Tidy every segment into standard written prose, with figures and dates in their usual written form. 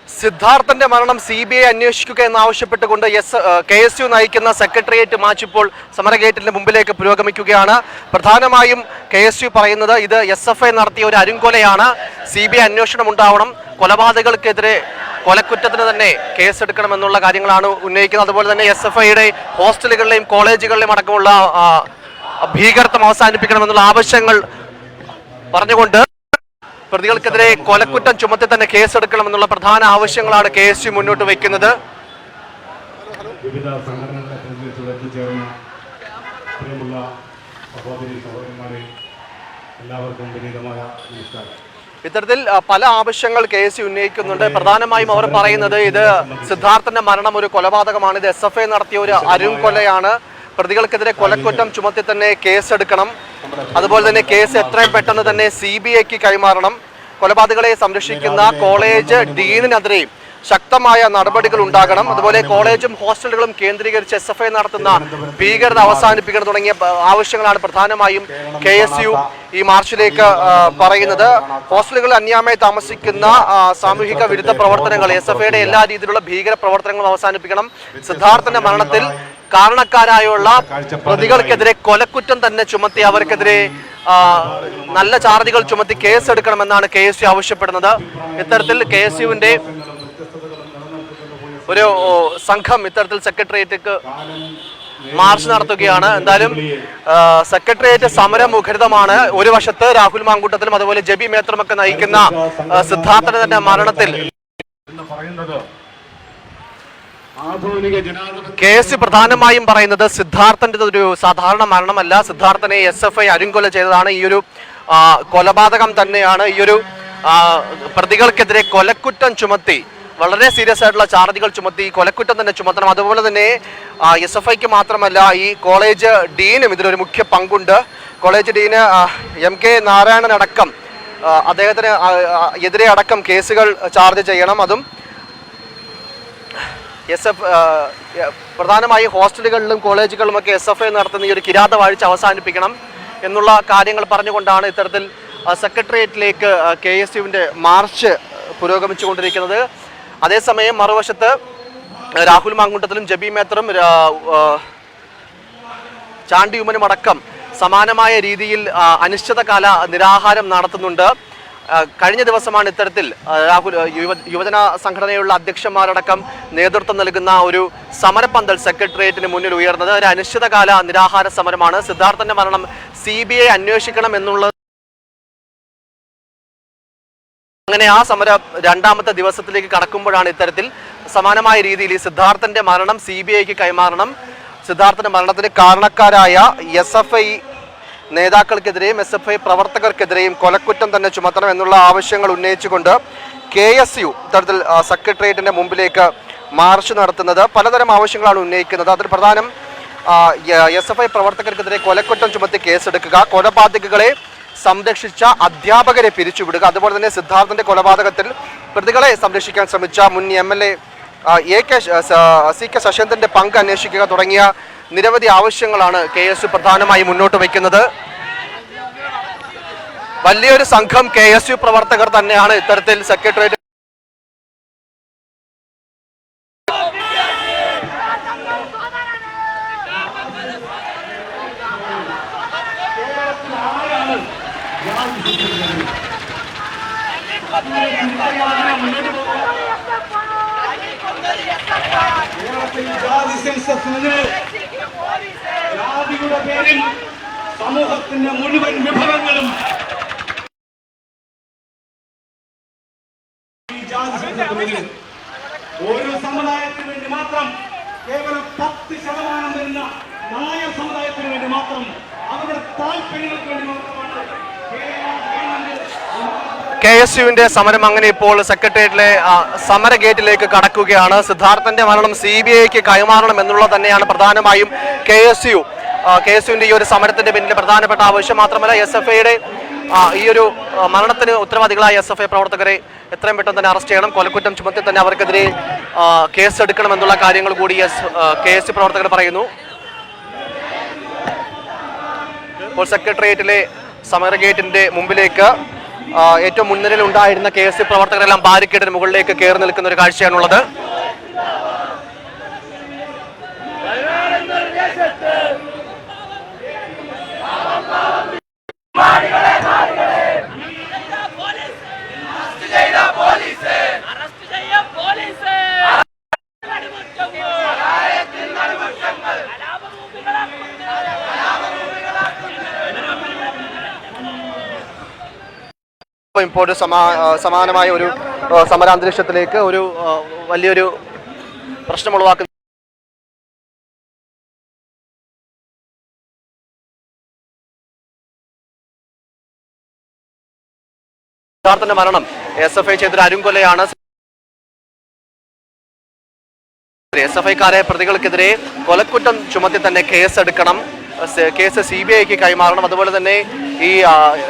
സിദ്ധാർത്ഥന്റെ മരണം CBI അന്വേഷിക്കുക എന്നാവശ്യപ്പെട്ടുകൊണ്ട് KSU നയിക്കുന്ന സെക്രട്ടേറിയറ്റ് മാർച്ച് ഇപ്പോൾ സമരഗേറ്റിന്റെ മുമ്പിലേക്ക് പുരോഗമിക്കുകയാണ്. പ്രധാനമായും KSU പറയുന്നത് ഇത് SFI നടത്തിയ ഒരു അരുംകൊലയാണ്, CBI അന്വേഷണം ഉണ്ടാവണം, കൊലപാതകങ്ങൾക്കെതിരെ കൊലക്കുറ്റത്തിന് തന്നെ കേസെടുക്കണമെന്നുള്ള കാര്യങ്ങളാണ് ഉന്നയിക്കുന്നത്. അതുപോലെ തന്നെ SFIയുടെ ഹോസ്റ്റലുകളിലെയും കോളേജുകളിലെയും അടക്കമുള്ള ഭീകരത്വം അവസാനിപ്പിക്കണമെന്നുള്ള ആവശ്യങ്ങൾ പറഞ്ഞുകൊണ്ട് പ്രതികൾക്കെതിരെ കൊലക്കുറ്റം ചുമത്തി തന്നെ കേസെടുക്കണമെന്നുള്ള പ്രധാന ആവശ്യങ്ങളാണ് KSU മുന്നോട്ട് വയ്ക്കുന്നത്. വിവിധ സംഘടനകളെ പ്രതിനിധിച്ചുള്ള എത്തിച്ചേർന്ന പ്രിയമുള്ള സഹോദരി സഹോദരന്മാരെ എല്ലാവർക്കും വിനീതമായ നമസ്കാരം. ഇത്തരത്തിൽ പല ആവശ്യങ്ങൾ KSU ഉന്നയിക്കുന്നുണ്ട്. പ്രധാനമായും അവർ പറയുന്നത് ഇത് സിദ്ധാർത്ഥന്റെ മരണം ഒരു കൊലപാതകമാണ്, ഇത് SFI നടത്തിയ ഒരു അരുംകൊലയാണ്, പ്രതികൾക്കെതിരെ കൊലക്കുറ്റം ചുമത്തി തന്നെ കേസെടുക്കണം, അതുപോലെ തന്നെ കേസ് എത്രയും പെട്ടെന്ന് തന്നെ CBIക്ക് കൈമാറണം, കൊലപാതകളെ സംരക്ഷിക്കുന്ന കോളേജ് ഡീനിനെതിരെയും ശക്തമായ നടപടികൾ ഉണ്ടാകണം, അതുപോലെ കോളേജും ഹോസ്റ്റലുകളും കേന്ദ്രീകരിച്ച് SFI നടത്തുന്ന ഭീകരത അവസാനിപ്പിക്കണം തുടങ്ങിയ ആവശ്യങ്ങളാണ് പ്രധാനമായും KSU ഈ മാർച്ചിലേക്ക് പറയുന്നത്. ഹോസ്റ്റലുകളിൽ അന്യായമായി താമസിക്കുന്ന സാമൂഹിക വിരുദ്ധ പ്രവർത്തനങ്ങൾ, SFIയുടെ എല്ലാ രീതിയിലുള്ള ഭീകര പ്രവർത്തനങ്ങളും അവസാനിപ്പിക്കണം, സിദ്ധാർത്ഥന്റെ മരണത്തിൽ കാരണക്കാരായുള്ള പ്രതികൾക്കെതിരെ കൊലക്കുറ്റം തന്നെ ചുമത്തി അവർക്കെതിരെ നല്ല ചാർജുകൾ ചുമത്തി കേസെടുക്കണമെന്നാണ് KSU ആവശ്യപ്പെടുന്നത്. ഇത്തരത്തിൽ KSUവിന്റെ ഒരു സംഘം ഇത്തരത്തിൽ സെക്രട്ടേറിയറ്റിലേക്ക് മാർച്ച് നടത്തുകയാണ്. എന്തായാലും സെക്രട്ടേറിയറ്റ് സമരമുഖരിതമാണ്. ഒരു വശത്ത് രാഹുൽ മാങ്കൂട്ടത്തിലും അതുപോലെ ജബി മേത്തറുമൊക്കെ നയിക്കുന്ന സിദ്ധാർത്ഥന്റെ തന്നെ മരണത്തിൽ KSU പ്രധാനമായും പറയുന്നത് സിദ്ധാർത്ഥന്റെ ഒരു സാധാരണ മരണമല്ല, സിദ്ധാർത്ഥനെ SFI അരുംകൊല ചെയ്തതാണ്, ഈ ഒരു കൊലപാതകം തന്നെയാണ്, ഈ ഒരു പ്രതികൾക്കെതിരെ കൊലക്കുറ്റം ചുമത്തി വളരെ സീരിയസ് ആയിട്ടുള്ള ചാർജുകൾ ചുമത്തി കൊലക്കുറ്റം തന്നെ ചുമത്തണം. അതുപോലെ തന്നെ SFIക്ക് മാത്രമല്ല ഈ കോളേജ് ഡീനും ഇതിലൊരു മുഖ്യ പങ്കുണ്ട്. കോളേജ് ഡീന് MK നാരായണൻ അടക്കം അദ്ദേഹത്തിന് എതിരെ അടക്കം കേസുകൾ ചാർജ് ചെയ്യണം. അതും പ്രധാനമായി ഹോസ്റ്റലുകളിലും കോളേജുകളിലുമൊക്കെ SFI നടത്തുന്ന ഈ ഒരു കിരാതവാഴ്ച അവസാനിപ്പിക്കണം എന്നുള്ള കാര്യങ്ങൾ പറഞ്ഞുകൊണ്ടാണ് ഇത്തരത്തിൽ സെക്രട്ടേറിയറ്റിലേക്ക് KSUവിൻ്റെ മാർച്ച് പുരോഗമിച്ചുകൊണ്ടിരിക്കുന്നത്. അതേസമയം മറുവശത്ത് രാഹുൽ മാങ്കൂട്ടത്തിലും ജബി മേത്തറും ചാണ്ടി ഉമ്മനും അടക്കം സമാനമായ രീതിയിൽ അനിശ്ചിതകാല നിരാഹാരം നടത്തുന്നുണ്ട്. കഴിഞ്ഞ ദിവസമാണ് ഇത്തരത്തിൽ രാഹുൽ യുവജന സംഘടനയുള്ള അധ്യക്ഷന്മാരടക്കം നേതൃത്വം നൽകുന്ന ഒരു സമരപന്തൽ സെക്രട്ടേറിയറ്റിന് മുന്നിൽ ഉയർന്നത്. ഒരു അനിശ്ചിതകാല നിരാഹാര സമരമാണ്. സിദ്ധാർത്ഥന്റെ മരണം CBI അന്വേഷിക്കണം എന്നുള്ളത് അങ്ങനെ ആ സമരം രണ്ടാമത്തെ ദിവസത്തിലേക്ക് കടക്കുമ്പോഴാണ് ഇത്തരത്തിൽ സമാനമായ രീതിയിൽ ഈ സിദ്ധാർത്ഥന്റെ മരണം CBIക്ക് കൈമാറണം, സിദ്ധാർത്ഥന്റെ മരണത്തിന് കാരണക്കാരായ SFI നേതാക്കൾക്കെതിരെയും SFI പ്രവർത്തകർക്കെതിരെയും കൊലക്കുറ്റം തന്നെ ചുമത്തണം എന്നുള്ള ആവശ്യങ്ങൾ ഉന്നയിച്ചുകൊണ്ട് KSU ഇത്തരത്തിൽ സെക്രട്ടേറിയറ്റിന്റെ മുമ്പിലേക്ക് മാർച്ച് നടത്തുന്നത്. പലതരം ആവശ്യങ്ങളാണ് ഉന്നയിക്കുന്നത്. അതിൽ പ്രധാനം SFI പ്രവർത്തകർക്കെതിരെ കൊലക്കുറ്റം ചുമത്തി കേസെടുക്കുക, കൊലപാതകളെ സംരക്ഷിച്ച അധ്യാപകരെ പിരിച്ചുവിടുക, അതുപോലെ തന്നെ സിദ്ധാർത്ഥന്റെ കൊലപാതകത്തിൽ പ്രതികളെ സംരക്ഷിക്കാൻ ശ്രമിച്ച മുൻ MLA CK ശശീന്ദ്രന്റെ പങ്ക് അന്വേഷിക്കുക തുടങ്ങിയ നിരവധി ആവശ്യങ്ങളാണ് KSU പ്രധാനമായി മുന്നോട്ട് വയ്ക്കുന്നത്. വലിയൊരു സംഘം KSU പ്രവർത്തകർ തന്നെയാണ് ഇത്തരത്തിൽ സെക്രട്ടേറിയറ്റ് ജാതിയുടെ പേരിൽ സമൂഹത്തിന്റെ മുഴുവൻ വിഭവങ്ങളും ഒരു സമുദായത്തിന് വേണ്ടി മാത്രം കേവലം 10% വരുന്ന നായർ സമുദായത്തിന് വേണ്ടി മാത്രം അവരുടെ താല്പര്യങ്ങൾക്ക് വേണ്ടി മാത്രമാണ് KSUവിന്റെ സമരം അങ്ങനെ ഇപ്പോൾ സെക്രട്ടേറിയറ്റിലെ സമര ഗേറ്റിലേക്ക് കടക്കുകയാണ്. സിദ്ധാർത്ഥന്റെ മരണം CBIക്ക് കൈമാറണം എന്നുള്ളത് തന്നെയാണ് പ്രധാനമായും KSUവിന്റെ ഈ ഒരു സമരത്തിന്റെ പിന്നിലെ പ്രധാനപ്പെട്ട ആവശ്യം. മാത്രമല്ല SFIയുടെ ഈ ഒരു മരണത്തിന് ഉത്തരവാദികളായ SFI പ്രവർത്തകരെ എത്രയും പെട്ടെന്ന് തന്നെ അറസ്റ്റ് ചെയ്യണം, കൊലക്കുറ്റം ചുമത്തി തന്നെ അവർക്കെതിരെ കേസെടുക്കണം എന്നുള്ള കാര്യങ്ങൾ കൂടി KSU പ്രവർത്തകർ പറയുന്നു. ഇപ്പോൾ സെക്രട്ടേറിയറ്റിലെ സമര ഗേറ്റിന്റെ മുമ്പിലേക്ക് ഏറ്റവും മുൻനിരയിൽ ഉണ്ടായിരുന്ന KSU പ്രവർത്തകരെല്ലാം ബാരിക്കേഡിന് മുകളിലേക്ക് കയറി നിൽക്കുന്ന ഒരു കാഴ്ചയാണുള്ളത്. ഇപ്പോൾ സമാനമായ ഒരു സമരാന്തരീക്ഷത്തിലേക്ക് ഒരു വലിയൊരു പ്രശ്നം ഉളവാക്കുന്ന സിദ്ധാർത്ഥന്റെ മരണം SFI ചെയ്തൊരു അരുംകൊലയാണ്. SFIക്കാരെ പ്രതികൾക്കെതിരെ കൊലക്കുറ്റം ചുമത്തി തന്നെ കേസെടുക്കണം, കേസ് CBIക്ക് കൈമാറണം. അതുപോലെ തന്നെ ഈ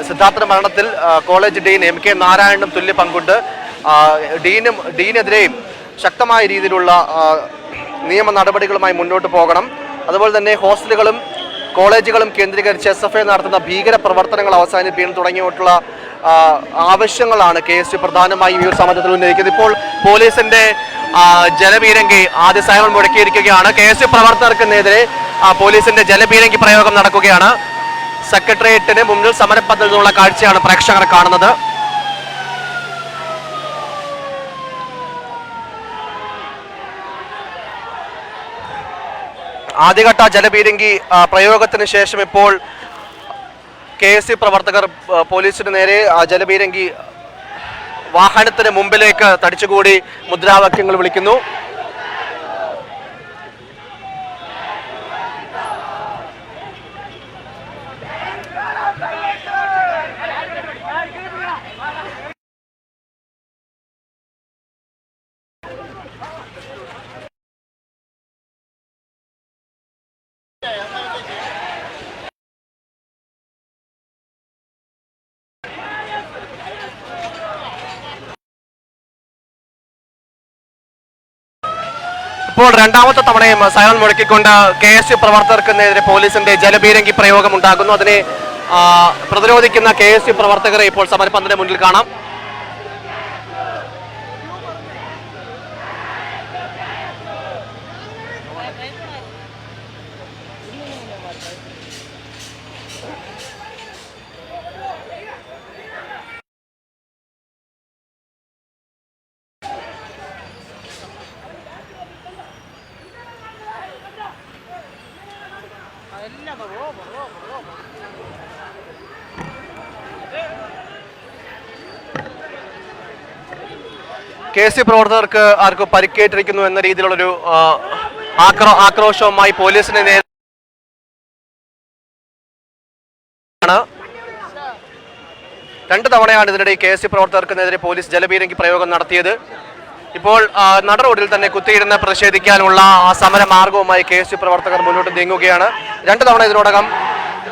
സിദ്ധാർത്ഥന്റെ മരണത്തിൽ കോളേജ് ഡീൻ MK നാരായണനും തുല്യ പങ്കുണ്ട്. ഡീനെതിരെയും ശക്തമായ രീതിയിലുള്ള നിയമ നടപടികളുമായി മുന്നോട്ട് പോകണം. അതുപോലെ തന്നെ ഹോസ്റ്റലുകളും കോളേജുകളും കേന്ദ്രീകരിച്ച് SFI നടത്തുന്ന ഭീകര പ്രവർത്തനങ്ങൾ അവസാനിപ്പിക്കണം തുടങ്ങിയിട്ടുള്ള ആവശ്യങ്ങളാണ് KSU പ്രധാനമായും ഈ ഒരു സമരത്തിൽ ഉന്നയിക്കുന്നത്. ഇപ്പോൾ പോലീസിന്റെ ജലപീരങ്കി ആദ്യ സൈമൺ മുടക്കിയിരിക്കുകയാണ്. KSU പ്രവർത്തകർക്കെതിരെ പോലീസിന്റെ ജലപീരങ്കി പ്രയോഗം നടക്കുകയാണ്. സെക്രട്ടേറിയറ്റിന് മുന്നിൽ സമരപ്പന്തലിൽ നിന്നുള്ള കാഴ്ചയാണ് പ്രേക്ഷകർ കാണുന്നത്. ആദ്യഘട്ട ജലപീരങ്കി പ്രയോഗത്തിന് ശേഷം ഇപ്പോൾ KSU പ്രവർത്തകർ പോലീസിന് നേരെ ജലപീരങ്കി വാഹനത്തിന് മുമ്പിലേക്ക് തടിച്ചുകൂടി മുദ്രാവാക്യങ്ങൾ വിളിക്കുന്നു. ഇപ്പോൾ രണ്ടാമത്തെ തവണയും സൈറൺ മുഴക്കിക്കൊണ്ട് KSU പ്രവർത്തകർക്കെതിരെ പോലീസിന്റെ ജലപീരങ്കി പ്രയോഗം ഉണ്ടാകുന്നു. അതിനെ പ്രതിരോധിക്കുന്ന KSU പ്രവർത്തകരെ ഇപ്പോൾ സമരപ്പന്തലിന് മുന്നിൽ കാണാം. KSU പ്രവർത്തകർക്ക് ആർക്കും പരിക്കേറ്റിരിക്കുന്നു എന്ന രീതിയിലുള്ളൊരു ആക്രോശവുമായി പോലീസിന് നേരെ രണ്ട് തവണയാണ് ഇതിനിടെ KSU പ്രവർത്തകർക്കെതിരെ പോലീസ് ജലപീരങ്കി പ്രയോഗം നടത്തിയത്. ഇപ്പോൾ നട റോഡിൽ തന്നെ കുത്തിയിരുന്ന് പ്രതിഷേധിക്കാനുള്ള സമര മാർഗവുമായി KSU പ്രവർത്തകർ മുന്നോട്ട് നീങ്ങുകയാണ്. രണ്ട് തവണ ഇതിനോടകം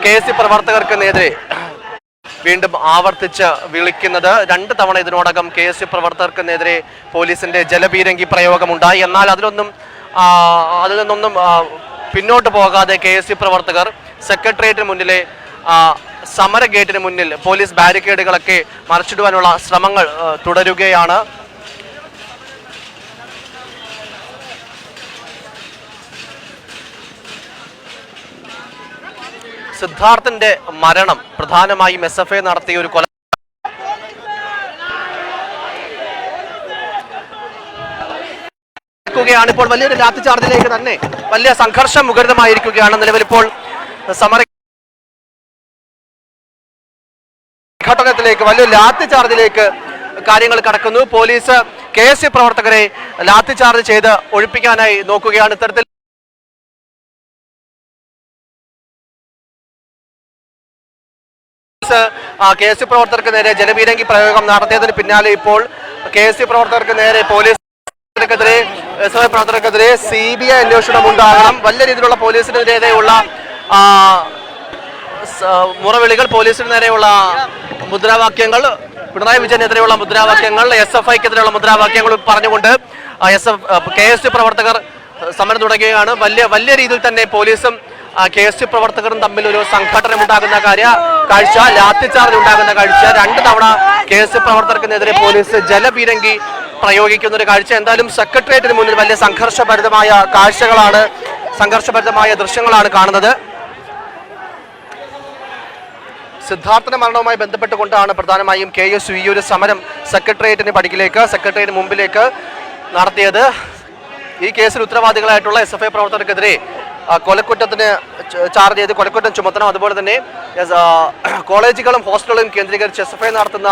KSU പ്രവർത്തകർക്കെതിരെ വീണ്ടും ആവർത്തിച്ച് വിളിക്കുന്നത്. രണ്ട് തവണ ഇതിനോടകം KSU പ്രവർത്തകർക്കെതിരെ പോലീസിന്റെ ജലപീരങ്കി പ്രയോഗമുണ്ടായി. എന്നാൽ അതിൽ നിന്നൊന്നും പിന്നോട്ട് പോകാതെ KSU പ്രവർത്തകർ സെക്രട്ടേറിയറ്റിന് മുന്നിലെ സമര ഗേറ്റിന് മുന്നിൽ പോലീസ് ബാരിക്കേഡുകളൊക്കെ മറിച്ചിടുവാനുള്ള ശ്രമങ്ങൾ തുടരുകയാണ്. സിദ്ധാർത്ഥന്റെ മരണം പ്രധാനമായും SFI നടത്തിയ ഒരു കൊല ഇപ്പോൾ വലിയൊരു ലാത്തി ചാർജിലേക്ക് തന്നെ വലിയ സംഘർഷം മുഖരിതമായിരിക്കുകയാണ്. നിലവിൽ ഇപ്പോൾ സമര ഘട്ടത്തിലേക്ക് വലിയൊരു ലാത്തി ചാർജിലേക്ക് കാര്യങ്ങൾ കടക്കുന്നു. പോലീസ് KSU പ്രവർത്തകരെ ലാത്തി ചാർജ് ചെയ്ത് ഒഴിപ്പിക്കാനായി നോക്കുകയാണ്. ഇത്തരത്തിൽ KSU പ്രവർത്തകർക്ക് നേരെ ജലപീരങ്കി പ്രയോഗം നടത്തിയതിന് പിന്നാലെ ഇപ്പോൾ KSU പ്രവർത്തകർക്ക് നേരെ പോലീസിനെതിരെ SFI പ്രവർത്തകർക്കെതിരെ CBI അന്വേഷണം ഉണ്ടാകണം. വലിയ രീതിയിലുള്ള പോലീസിനെതിരെയുള്ള മുറവിളികൾ, പോലീസിന് നേരെയുള്ള മുദ്രാവാക്യങ്ങൾ, പിണറായി വിജയനെതിരെയുള്ള മുദ്രാവാക്യങ്ങൾ, SFIക്കെതിരെയുള്ള മുദ്രാവാക്യങ്ങൾ പറഞ്ഞുകൊണ്ട് KSU പ്രവർത്തകർ സമരം തുടങ്ങുകയാണ്. വലിയ രീതിയിൽ തന്നെ പോലീസും KSU പ്രവർത്തകരും തമ്മിൽ ഒരു സംഘടന ഉണ്ടാകുന്ന കാഴ്ച, ലാത്തിച്ചാർജ് ഉണ്ടാകുന്ന കാഴ്ച, 2 തവണ KSU പ്രവർത്തകർക്കെതിരെ പോലീസ് ജലപീരങ്കി പ്രയോഗിക്കുന്ന ഒരു കാഴ്ച. എന്തായാലും സെക്രട്ടേറിയറ്റിന് മുന്നിൽ വലിയ സംഘർഷഭരിതമായ ദൃശ്യങ്ങളാണ് കാണുന്നത്. സിദ്ധാർത്ഥന്റെ മരണവുമായി ബന്ധപ്പെട്ടുകൊണ്ടാണ് പ്രധാനമായും KSU ഈ ഒരു സമരം സെക്രട്ടേറിയറ്റിന് മുമ്പിലേക്ക് നടത്തിയത്. ഈ കേസിൽ ഉത്തരവാദികളായിട്ടുള്ള SFI പ്രവർത്തകർക്കെതിരെ കൊലക്കുറ്റത്തിന് ചാർജ് ചെയ്ത് കൊലക്കുറ്റം ചുമത്തണം. അതുപോലെ തന്നെ കോളേജുകളും ഹോസ്റ്റലുകളും കേന്ദ്രീകരിച്ച് SFI നടത്തുന്ന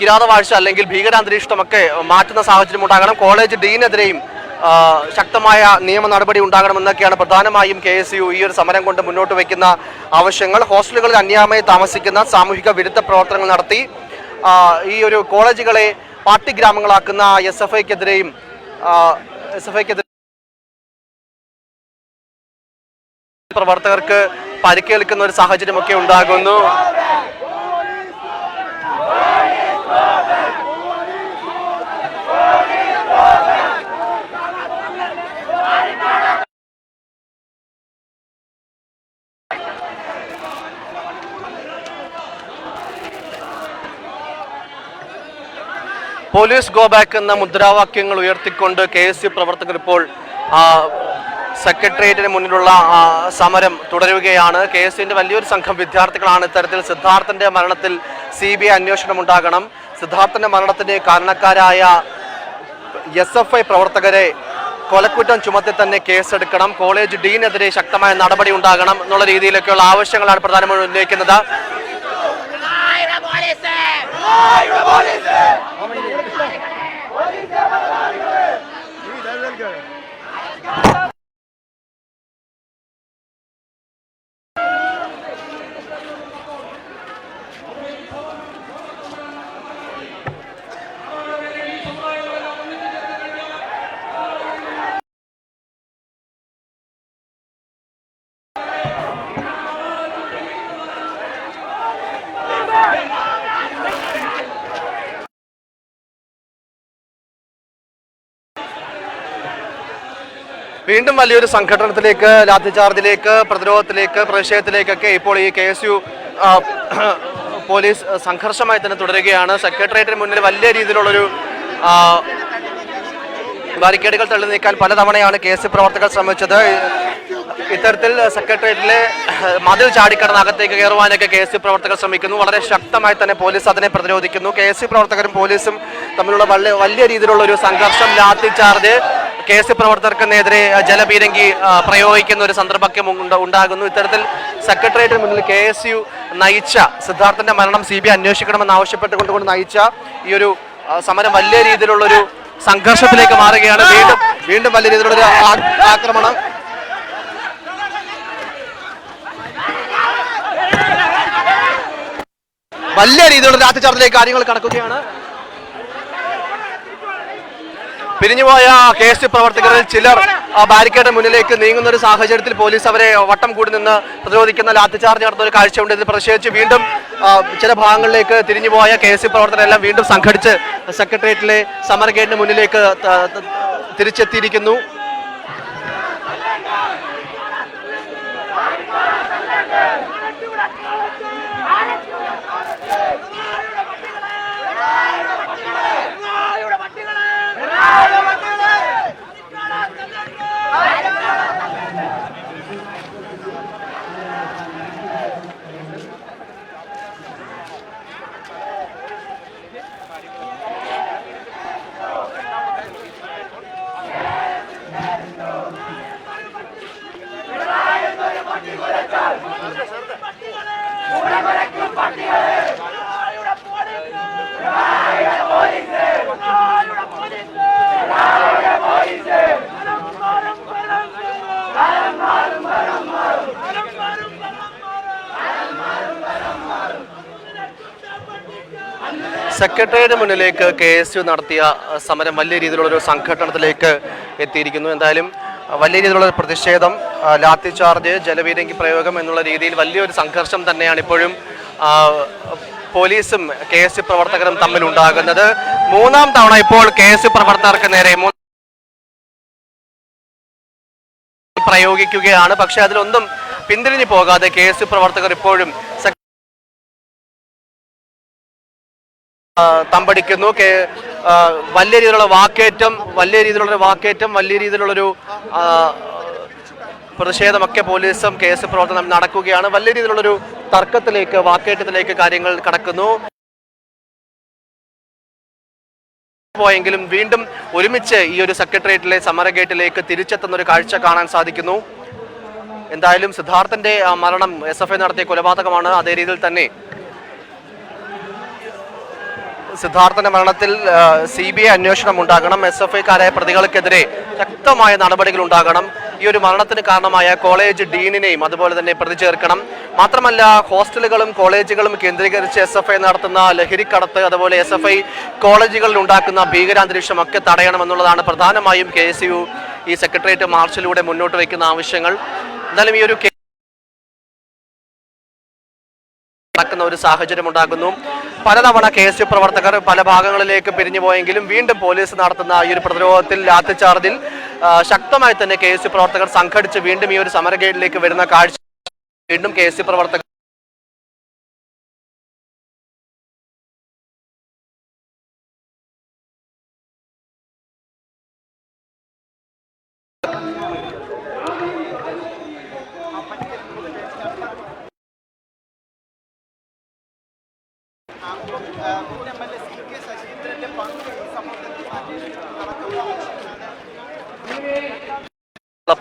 കിരാതവാഴ്ച അല്ലെങ്കിൽ ഭീകരാന്തരീക്ഷമൊക്കെ മാറ്റുന്ന സാഹചര്യം ഉണ്ടാകണം. കോളേജ് ഡീനെതിരെയും ശക്തമായ നിയമ നടപടി ഉണ്ടാകണമെന്നൊക്കെയാണ് പ്രധാനമായും KSU ഈ ഒരു സമരം കൊണ്ട് മുന്നോട്ട് വയ്ക്കുന്ന ആവശ്യങ്ങൾ. ഹോസ്റ്റലുകളിൽ അന്യായമായി താമസിക്കുന്ന സാമൂഹിക വിരുദ്ധ പ്രവർത്തനങ്ങൾ നടത്തി ഈ ഒരു കോളേജുകളെ പാർട്ടി ഗ്രാമങ്ങളാക്കുന്ന SFIക്കെതിരെയും പ്രവർത്തകർക്ക് പരിക്കേൽക്കുന്ന ഒരു സാഹചര്യമൊക്കെ ഉണ്ടാകുന്നു. പോലീസ് ഗോ ബാക്ക് എന്ന മുദ്രാവാക്യങ്ങൾ ഉയർത്തിക്കൊണ്ട് KSU പ്രവർത്തകർ ഇപ്പോൾ സെക്രട്ടേറിയറ്റിന് മുന്നിലുള്ള സമരം തുടരുകയാണ്. KSUവിന്റെ വലിയൊരു സംഘം വിദ്യാർത്ഥികളാണ് ഇത്തരത്തിൽ സിദ്ധാർത്ഥന്റെ മരണത്തിൽ CBI അന്വേഷണം ഉണ്ടാകണം, സിദ്ധാർത്ഥന്റെ മരണത്തിന് കാരണക്കാരായ SFI പ്രവർത്തകരെ കൊലക്കുറ്റം ചുമത്തി തന്നെ കേസെടുക്കണം, കോളേജ് ഡീനെതിരെ ശക്തമായ നടപടി ഉണ്ടാകണം എന്നുള്ള രീതിയിലൊക്കെയുള്ള ആവശ്യങ്ങളാണ് പ്രധാനമായും ഉന്നയിക്കുന്നത്. വീണ്ടും വലിയൊരു സംഘടനത്തിലേക്ക്, ലാത്തിചാർജിലേക്ക്, പ്രതിരോധത്തിലേക്ക്, പ്രതിഷേധത്തിലേക്കൊക്കെ ഇപ്പോൾ ഈ KSU പോലീസ് സംഘർഷമായി തന്നെ തുടരുകയാണ്. സെക്രട്ടേറിയറ്റിന് മുന്നിൽ വലിയ രീതിയിലുള്ളൊരു ബാരിക്കേഡുകൾ തള്ളി നീക്കാൻ പലതവണയാണ് KSU പ്രവർത്തകർ ശ്രമിച്ചത്. ഇത്തരത്തിൽ സെക്രട്ടേറിയറ്റിലെ മതിൽ ചാടിക്കടന്ന് അകത്തേക്ക് കയറുവാനൊക്കെ KSU പ്രവർത്തകർ ശ്രമിക്കുന്നു. വളരെ ശക്തമായി തന്നെ പോലീസ് അതിനെ പ്രതിരോധിക്കുന്നു. KSU പ്രവർത്തകരും പോലീസും തമ്മിലുള്ള വലിയ രീതിയിലുള്ള ഒരു സംഘർഷം, ലാത്തിചാർജ്, KSU പ്രവർത്തകർക്കെതിരെ ജലപീരങ്കി പ്രയോഗിക്കുന്ന ഒരു സന്ദർഭമൊക്കെ ഉണ്ടാകുന്നു. ഇത്തരത്തിൽ സെക്രട്ടേറിയറ്റിന് മുന്നിൽ KSU നയിച്ച സിദ്ധാർത്ഥന്റെ മരണം CBI അന്വേഷിക്കണമെന്ന് ആവശ്യപ്പെട്ടുകൊണ്ട് നയിച്ച ഈ ഒരു സമരം വലിയ രീതിയിലുള്ളൊരു സംഘർഷത്തിലേക്ക് മാറുകയാണ്. വീണ്ടും വലിയ രീതിയിലുള്ളൊരു ആക്രമണം, വലിയ രീതിയിലുള്ള ലാത്തിചാർജിലേക്ക് കാര്യങ്ങൾ കടക്കുകയാണ്. പിരിഞ്ഞുപോയ KSU പ്രവർത്തകരിൽ ചിലർ ബാരിക്കേഡിന് മുന്നിലേക്ക് നീങ്ങുന്ന ഒരു സാഹചര്യത്തിൽ പോലീസ് അവരെ വട്ടം കൂടി നിന്ന് പ്രതിരോധിക്കുന്ന ലാത്തിചാർജ് നടത്തുന്ന ഒരു കാഴ്ചയുണ്ട്. ഇതിൽ പ്രതിഷേധിച്ച് വീണ്ടും ചില ഭാഗങ്ങളിലേക്ക് തിരിഞ്ഞുപോയ KSU പ്രവർത്തകരെല്ലാം വീണ്ടും സംഘടിച്ച് സെക്രട്ടേറിയറ്റിലെ സമര ഗേറ്റിന് മുന്നിലേക്ക് തിരിച്ചെത്തിയിരിക്കുന്നു. സെക്രട്ടേറിയറ്റിന് മുന്നിലേക്ക് KSU നടത്തിയ സമരം വലിയ രീതിയിലുള്ളൊരു സംഘട്ടനത്തിലേക്ക് എത്തിയിരിക്കുന്നു. എന്തായാലും വലിയ രീതിയിലുള്ള പ്രതിഷേധം, ലാത്തിചാർജ്, ജലപീരങ്കി പ്രയോഗം എന്നുള്ള രീതിയിൽ വലിയൊരു സംഘർഷം തന്നെയാണ് ഇപ്പോഴും പോലീസും KSU പ്രവർത്തകരും തമ്മിൽ ഉണ്ടാകുന്നത്. 3ാം തവണ ഇപ്പോൾ KSU പ്രവർത്തകർക്ക് നേരെ പ്രയോഗിക്കുകയാണ്. പക്ഷെ അതിലൊന്നും പിന്തിരിഞ്ഞു പോകാതെ KSU പ്രവർത്തകർ ഇപ്പോഴും തമ്പടിക്കുന്നു. വലിയ രീതിയിലുള്ള വാക്കേറ്റം, വലിയ രീതിയിലുള്ളൊരു പ്രതിഷേധമൊക്കെ പോലീസും KSU പ്രവർത്തനം നടക്കുകയാണ്. വലിയ രീതിയിലുള്ളൊരു തർക്കത്തിലേക്ക്, വാക്കേറ്റത്തിലേക്ക് കാര്യങ്ങൾ കടക്കുന്നു. പോയെങ്കിലും വീണ്ടും ഒരുമിച്ച് ഈ ഒരു സെക്രട്ടേറിയറ്റിലെ സമര ഗേറ്റിലേക്ക് തിരിച്ചെത്തുന്ന ഒരു കാഴ്ച കാണാൻ സാധിക്കുന്നു. എന്തായാലും സിദ്ധാർത്ഥന്റെ മരണം SFI നടത്തിയ കൊലപാതകമാണ്. അതേ രീതിയിൽ തന്നെ സിദ്ധാർത്ഥന്റെ മരണത്തിൽ CBI അന്വേഷണം ഉണ്ടാകണം. SFIക്കാരായ പ്രതികൾക്കെതിരെ ശക്തമായ നടപടികൾ ഉണ്ടാകണം. ഈ ഒരു മരണത്തിന് കാരണമായ കോളേജ് ഡീനിനെയും അതുപോലെ തന്നെ പ്രതി ചേർക്കണം. മാത്രമല്ല ഹോസ്റ്റലുകളും കോളേജുകളും കേന്ദ്രീകരിച്ച് SFI നടത്തുന്ന ലഹരിക്കടത്ത്, അതുപോലെ SFI കോളേജുകളിൽ ഉണ്ടാക്കുന്ന ഭീകരാന്തരീക്ഷം ഒക്കെ തടയണമെന്നുള്ളതാണ് പ്രധാനമായും KSU ഈ സെക്രട്ടേറിയറ്റ് മാർച്ചിലൂടെ മുന്നോട്ട് വയ്ക്കുന്ന ആവശ്യങ്ങൾ. എന്നാലും ഈ ഒരു നടക്കുന്ന ഒരു സാഹചര്യം ഉണ്ടാകുന്നു. പലതവണ KSU പ്രവർത്തകർ പല ഭാഗങ്ങളിലേക്ക് പിരിഞ്ഞു പോയെങ്കിലും വീണ്ടും പോലീസ് നടത്തുന്ന ഈ ഒരു പ്രതിരോധത്തിൽ, ലാത്തിച്ചാർജിൽ ശക്തമായി തന്നെ KSU പ്രവർത്തകർ സംഘടിച്ച് വീണ്ടും ഈ ഒരു സമരഗേറ്റിലേക്ക് വരുന്ന കാഴ്ച വീണ്ടും KSU പ്രവർത്തകർ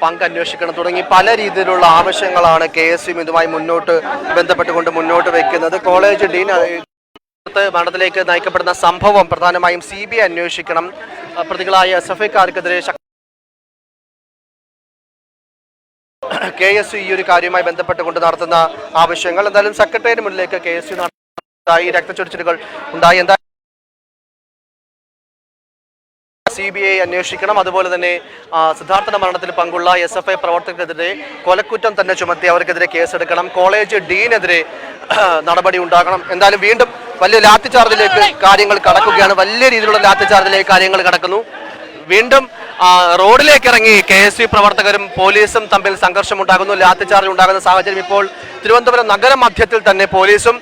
പങ്ക് അന്വേഷിക്കണം തുടങ്ങി പല രീതിയിലുള്ള ആവശ്യങ്ങളാണ് KSU ഇതുമായി ബന്ധപ്പെട്ടുകൊണ്ട് മുന്നോട്ട് വെക്കുന്നത്. കോളേജ് ഡീൻ മരണത്തിലേക്ക് നയിക്കപ്പെടുന്ന സംഭവം പ്രധാനമായും CBI അന്വേഷിക്കണം. പ്രതികളായ SFIക്കാർക്കെതിരെ KSU ഈ ഒരു കാര്യവുമായി ബന്ധപ്പെട്ടുകൊണ്ട് നടത്തുന്ന ആവശ്യങ്ങൾ. എന്തായാലും സെക്രട്ടേറിയറ്റ് മുന്നിലേക്ക് KSU രക്തച്ചൊരിച്ചിലുകൾ ഉണ്ടായി. എന്താ CBI അന്വേഷിക്കണം. അതുപോലെ തന്നെ സിദ്ധാർത്ഥന്റെ മരണത്തിൽ പങ്കുള്ള SFI പ്രവർത്തകർക്കെതിരെ കൊലക്കുറ്റം തന്നെ ചുമത്തി അവർക്കെതിരെ കേസെടുക്കണം. കോളേജ് ഡീനെതിരെ നടപടി ഉണ്ടാകണം. എന്തായാലും വീണ്ടും വലിയ ലാത്തിച്ചാർജിലേക്ക് കാര്യങ്ങൾ കടക്കുകയാണ്. വലിയ രീതിയിലുള്ള ലാത്തിച്ചാർജിലേക്ക് കാര്യങ്ങൾ കടക്കുന്നു. വീണ്ടും റോഡിലേക്ക് ഇറങ്ങി KSU പ്രവർത്തകരും പോലീസും തമ്മിൽ സംഘർഷമുണ്ടാകുന്നു, ലാത്തിച്ചാർജ് ഉണ്ടാകുന്ന സാഹചര്യം. ഇപ്പോൾ തിരുവനന്തപുരം നഗരമധ്യത്തിൽ തന്നെ പോലീസും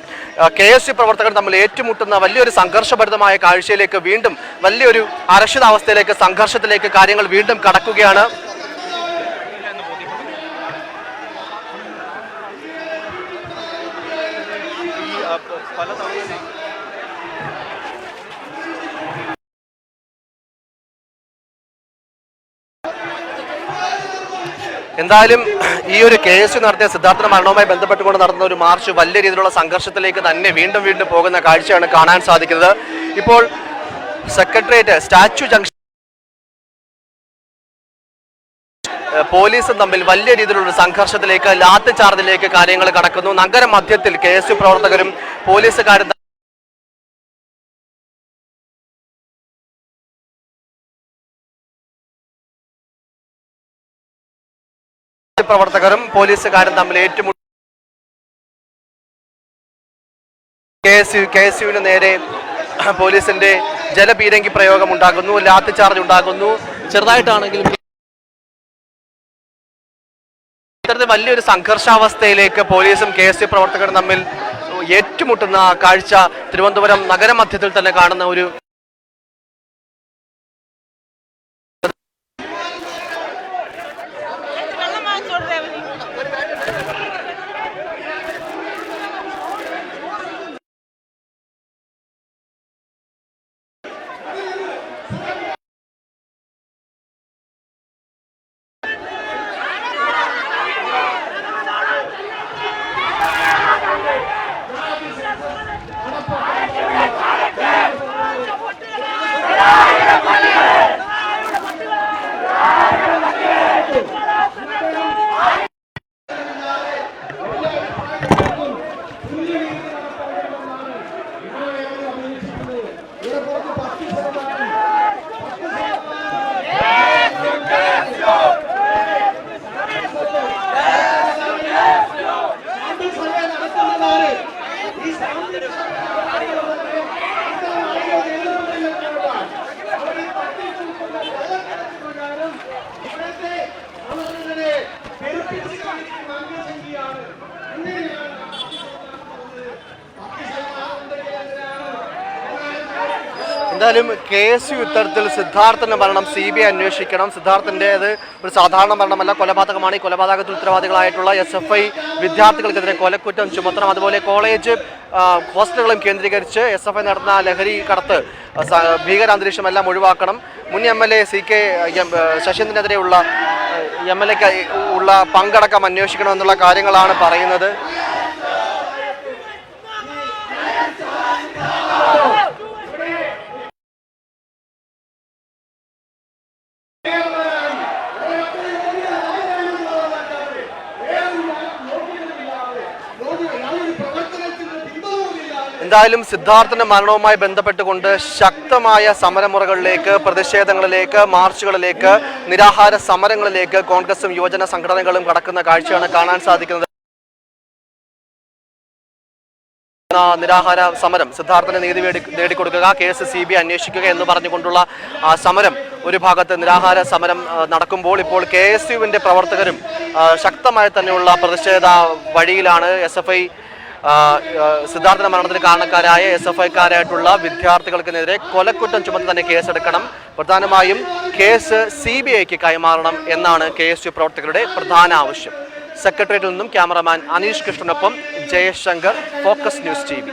KSU പ്രവർത്തകർ തമ്മിൽ ഏറ്റുമുട്ടുന്ന വലിയൊരു സംഘർഷഭരിതമായ കാഴ്ചയിലേക്ക്, വീണ്ടും വലിയൊരു അരക്ഷിതാവസ്ഥയിലേക്ക്, സംഘർഷത്തിലേക്ക് കാര്യങ്ങൾ വീണ്ടും കടക്കുകയാണ്. എന്തായാലും ഈ ഒരു KSU നടത്തിയ സിദ്ധാർത്ഥന്റെ മരണവുമായി ബന്ധപ്പെട്ടുകൊണ്ട് നടന്ന ഒരു മാർച്ച് വലിയ രീതിയിലുള്ള സംഘർഷത്തിലേക്ക് തന്നെ വീണ്ടും പോകുന്ന കാഴ്ചയാണ് കാണാൻ സാധിക്കുന്നത്. ഇപ്പോൾ സെക്രട്ടേറിയറ്റ് സ്റ്റാച്യു ജംഗ്ഷൻ പോലീസും തമ്മിൽ വലിയ രീതിയിലുള്ള സംഘർഷത്തിലേക്ക്, ലാത്തിച്ചാർജിലേക്ക് കാര്യങ്ങൾ കടക്കുന്നു. നഗര മധ്യത്തിൽ KSU പ്രവർത്തകരും പോലീസുകാരും പ്രവർത്തകരും പോലീസുകാരും തമ്മിൽ ഏറ്റുമുട്ടി KSUവിന് നേരെ പോലീസിന്റെ ജലപീരങ്കി പ്രയോഗം ഉണ്ടാകുന്നു, ലാത്തിച്ചാർജ് ഉണ്ടാകുന്നു. ചെറുതായിട്ടാണെങ്കിലും ഇത്തരത്തിൽ വലിയൊരു സംഘർഷാവസ്ഥയിലേക്ക് പോലീസും KSU പ്രവർത്തകരും തമ്മിൽ ഏറ്റുമുട്ടുന്ന കാഴ്ച തിരുവനന്തപുരം നഗരമധ്യത്തിൽ തന്നെ കാണുന്ന ഒരു എന്തായാലും KSU ഇത്തരത്തിൽ സിദ്ധാർത്ഥന്റെ മരണം CBI അന്വേഷിക്കണം. സിദ്ധാർത്ഥൻ്റേത് ഒരു സാധാരണ മരണമല്ല, കൊലപാതകമാണ്. ഈ കൊലപാതകത്തിൽ ഉത്തരവാദികളായിട്ടുള്ള SFI വിദ്യാർത്ഥികൾക്കെതിരെ കൊലക്കുറ്റം ചുമത്തണം. അതുപോലെ കോളേജ് ഹോസ്റ്റലുകളും കേന്ദ്രീകരിച്ച് SFI നടത്തുന്ന ലഹരി കടത്ത് ഭീകരാന്തരീക്ഷമെല്ലാം ഒഴിവാക്കണം. മുൻ MLA CK ശശീന്ദ്രനെതിരെയുള്ള MLAക്ക് ഉള്ള പങ്കടക്കം അന്വേഷിക്കണമെന്നുള്ള കാര്യങ്ങളാണ് പറയുന്നത്. എന്തായാലും സിദ്ധാർത്ഥന്റെ മരണവുമായി ബന്ധപ്പെട്ടുകൊണ്ട് ശക്തമായ സമരമുറകളിലേക്ക്, പ്രതിഷേധങ്ങളിലേക്ക്, മാർച്ചുകളിലേക്ക്, നിരാഹാര സമരങ്ങളിലേക്ക് കോൺഗ്രസും യുവജന സംഘടനകളും കടക്കുന്ന കാഴ്ചയാണ് കാണാൻ സാധിക്കുന്നത്. നിരാഹാര സമരം, സിദ്ധാർത്ഥന് നീതി നേടിക്കൊടുക്കുക, കേസ് CBI അന്വേഷിക്കുക എന്ന് പറഞ്ഞുകൊണ്ടുള്ള സമരം ഒരു ഭാഗത്ത് നിരാഹാര സമരം നടക്കുമ്പോൾ ഇപ്പോൾ KSUവിന്റെ പ്രവർത്തകരും ശക്തമായി തന്നെയുള്ള പ്രതിഷേധ വഴിയിലാണ്. SFI സിദ്ധാർത്ഥന്റെ മരണത്തിന് കാരണക്കാരായ SFIക്കാരായിട്ടുള്ള വിദ്യാർത്ഥികൾക്കെതിരെ കൊലക്കുറ്റം ചുമത്തി തന്നെ കേസെടുക്കണം. പ്രധാനമായും കേസ് CBIക്ക് കൈമാറണം എന്നാണ് KSU പ്രവർത്തകരുടെ പ്രധാന ആവശ്യം. സെക്രട്ടേറിയറ്റിൽ നിന്നും ക്യാമറമാൻ അനീഷ് കൃഷ്ണനൊപ്പം ജയശങ്കർ, ഫോക്കസ് ന്യൂസ് TV.